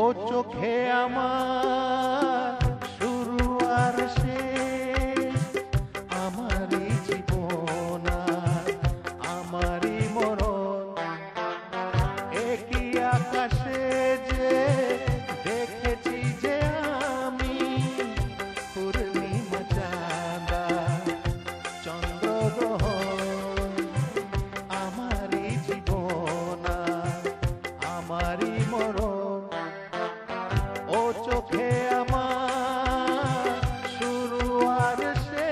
ও চোখে আমার শুরু আর শেষ, আমারই জীবন আর আমারই মরণ। একই আকাশে যে দেখেছি যে আমি পূর্ণিমা চাঁদা চন্দ্রগ্রহণ, আমারই জীবন আর আমারই মরণ। ও চোখে আমার শুরু আর শেষ।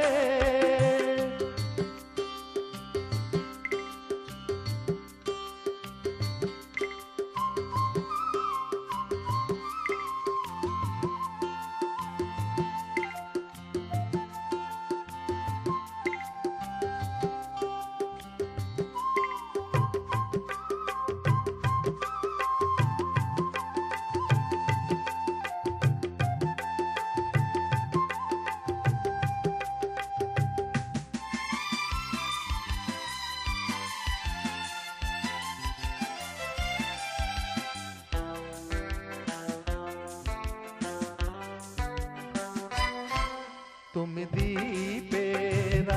তুমি দীপের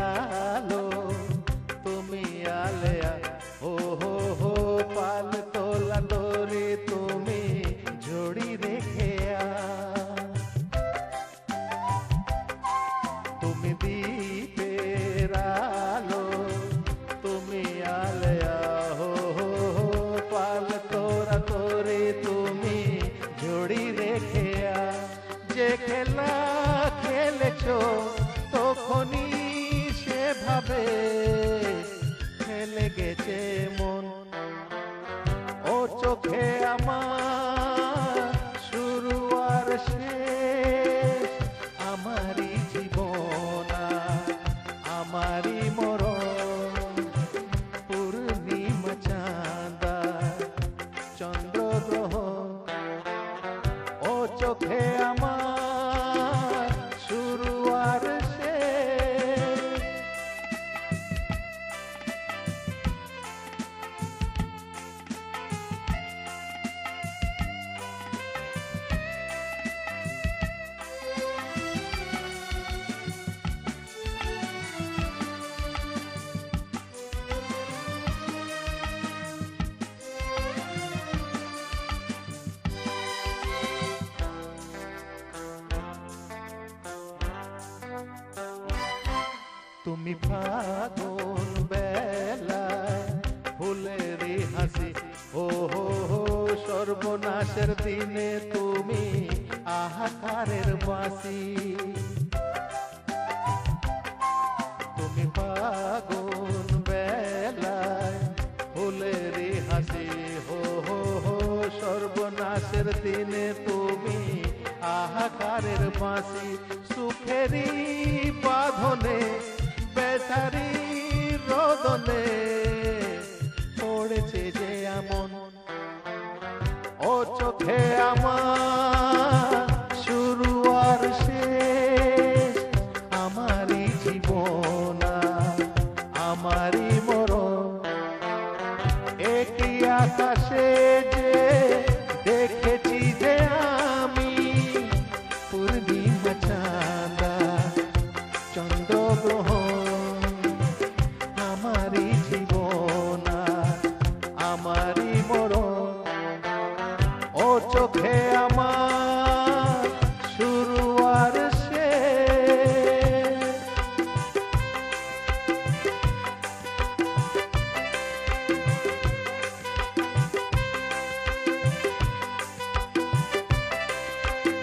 আলো, তুমি আলেয়া, ও হো হো পাল তোলা ডোরে তুমি ঝড়ি রেখে তুমি দীপের আলো, তুমি আলেয়া, হো হো হো পাল তোরা তোরে তুমি ঝড়ি রেখে যে খেলা খেলেছো তখনই সেভাবে ফেলে গেছে মন। ও চোখে আমার শুরু আর শেষ, আমারই জীবন আর আমারই মরণ। পূর্ণিমা চাঁদা চন্দ্রগ্রহণ, ও চোখে আমার শুরু আর শেষ। তুমি ফাগুন বেলায় ফুলেরই হাসি, ও হো হো সর্বনাশের দিনে তুমি আহাকারের বাঁশি। তুমি ফাগুন বেলায় ফুলেরই হাসি, হো হো হো সর্বনাশের দিনে তুমি আহাকারের বাঁশি। সুখেরই বাঁধনে বেচারি রোদনে পড়েছে যে এমন। ও চোখে আমার